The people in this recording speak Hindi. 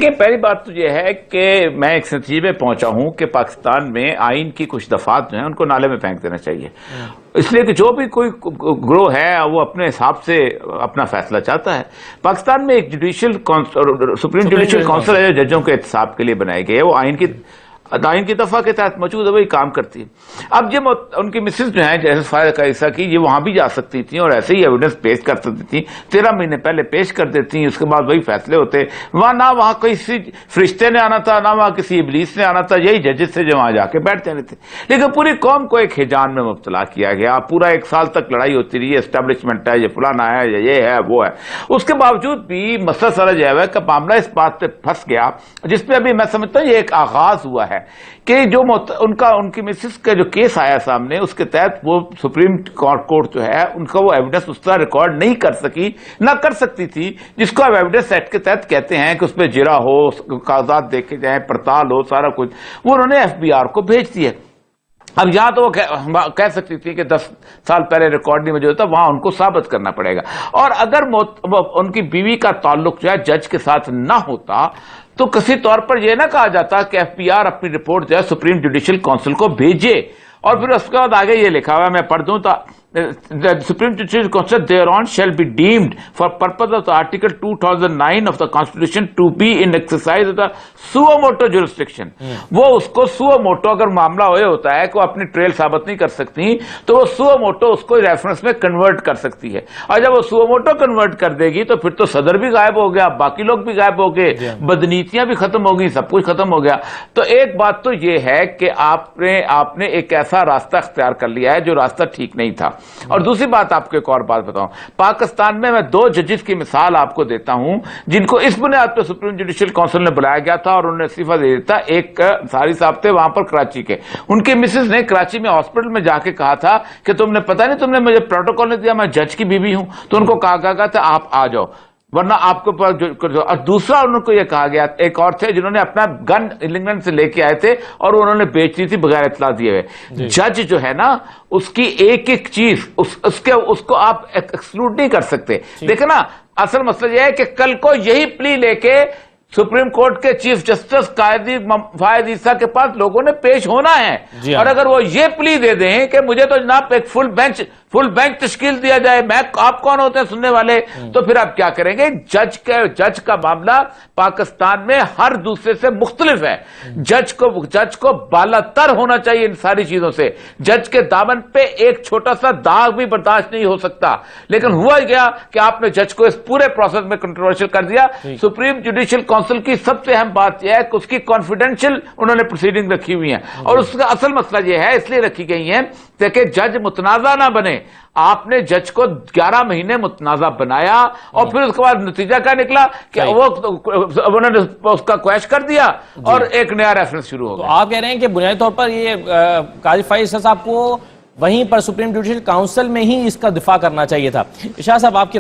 कि पहली बात तो यह है कि मैं एक नतीजे पे पहुंचा हूं कि पाकिस्तान में आइन की कुछ दफात जो है उनको नाले में फेंक देना चाहिए। इसलिए कि जो भी कोई ग्रोह है वो अपने हिसाब से अपना फैसला चाहता है। पाकिस्तान में एक सुप्रीम जुडिशियल काउंसिल है जो जजों के एहतसाब के लिए बनाई गई है, वो आइन की दफा के तहत मौजूद है, वही काम करती है। अब ये उनकी मिसेज जो है जैसे फायदा ईसा की, ये वहां भी जा सकती थी और ऐसे ही एविडेंस पेश कर सकती थी, 13 महीने पहले पेश कर देती, उसके बाद वही फैसले होते। वहां किसी फरिश्ते ने आना था, ना वहां किसी इबलीस ने आना था, यही जजेस से जो वहां जाके बैठ जाने थे। लेकिन पूरी कौम को एक हिजान में मुब्तला किया गया, पूरा 1 साल तक लड़ाई होती रही, एस्टेब्लिशमेंट है, ये फलाना है, ये है, वो है। उसके बावजूद भी मसला सारा जो है का मामला इस बात पे फंस गया, जिसपे अभी मैं समझता हूँ ये एक आगाज हुआ है कि जो उनकी मिसेस का जो केस आया सामने, उसके तहत वो सुप्रीम कोर्ट जो है उनका वो एविडेंस उस तरह रिकॉर्ड नहीं कर सकी, ना कर सकती थी, जिसको अब एविडेंस एक्ट के तहत कहते हैं कि उसमें जिरा हो, कागजात देखे जाए, पड़ताल हो, सारा कुछ वो उन्होंने FBI को भेज दिया। अब यहां तो वो कह सकती थी कि 10 साल पहले रिकॉर्ड नहीं मौजूद था, वहां उनको साबित करना पड़ेगा। और अगर उनकी बीवी का ताल्लुक जो है जज के साथ ना होता तो किसी तौर पर यह ना कहा जाता कि FBI अपनी रिपोर्ट जो है सुप्रीम जुडिशियल काउंसिल को भेजे। और फिर उसके बाद आगे ये लिखा हुआ है, मैं पढ़ दूं तो the Supreme Judicial Council thereon shall be deemed for purpose of the Article 2009 of the Constitution to be in exercise of the suo motu jurisdiction। वो उसको suo motu, अगर मामला हुए होता है कि वो अपनी ट्रेल साबित नहीं कर सकती तो वो suo motu उसको रेफरेंस में कन्वर्ट कर सकती है। और जब वो suo motu कन्वर्ट कर देगी तो फिर तो सदर भी गायब हो गया, बाकी लोग भी गायब हो गए, बदनीतियां भी खत्म हो गई, सब कुछ खत्म हो गया। तो एक बात तो ये है कि आपने एक ऐसा रास्ता अख्तियार कर लिया है जो रास्ता ठीक नहीं था। और दूसरी बात, आपको एक और बात बताऊं, पाकिस्तान में मैं 2 जजेस की मिसाल आपको देता हूं जिनको इस बुनियाद पर सुप्रीम जुडिशियल काउंसिल ने बुलाया गया था और उन्होंने इस्तीफा दे दिया था। एक सारी साहब थे वहां पर कराची के, उनके मिसेस ने कराची में हॉस्पिटल में जाके कहा था कि तुमने पता नहीं, तुमने मुझे प्रोटोकॉल नहीं दिया, मैं जज की बीवी हूं। तो उनको कहा गया था आप आ जाओ वरना आपको और दूसरा उनको यह कहा गया, एक और थे जिन्होंने अपना गन इंग्लैंड से लेके आए थे और उन्होंने बेच दी थी बगैर इत्तला दिए हुए। जज जो है ना उसकी एक एक चीज उसको आप एक्सक्लूड नहीं कर सकते। देखो ना, असल मसला यह है कि कल को यही प्ली लेके सुप्रीम कोर्ट के चीफ जस्टिस कायदी फायद ईसा के पास लोगों ने पेश होना है। और अगर वो ये प्ली दे दें कि मुझे तो जनाब एक फुल बेंच तश्कील दिया जाए, आप कौन होते हैं सुनने वाले, तो फिर आप क्या करेंगे? जज का मामला पाकिस्तान में हर दूसरे से मुख्तलिफ है। जज को बालातर होना चाहिए इन सारी चीजों से। जज के दामन पे एक छोटा सा दाग भी बर्दाश्त नहीं हो सकता। लेकिन हुआ क्या कि आपने जज को इस पूरे प्रोसेस में कंट्रोवर्शियल कर दिया। सुप्रीम जुडिशियल काउंसिल की सबसे अहम बात यह है कि उसकी कॉन्फिडेंशियल उन्होंने प्रोसीडिंग रखी हुई है और उसका असल मसला यह है, इसलिए रखी गई है कि जज मुतनाजा ना बने। आपने जज को 11 महीने मुतनाजा बनाया और फिर उसके बाद नतीजा क्या निकला कि उन्होंने उसका क्वैश कर दिया और एक नया रेफरेंस शुरू हो गया। तो आप कह रहे हैं कि बुनियादी तौर पर ये काजी फायद ईसा साहब को वहीं पर सुप्रीम जुडिशियल काउंसिल में ही इसका दिफा करना चाहिए था। इशाद साहब, आपकी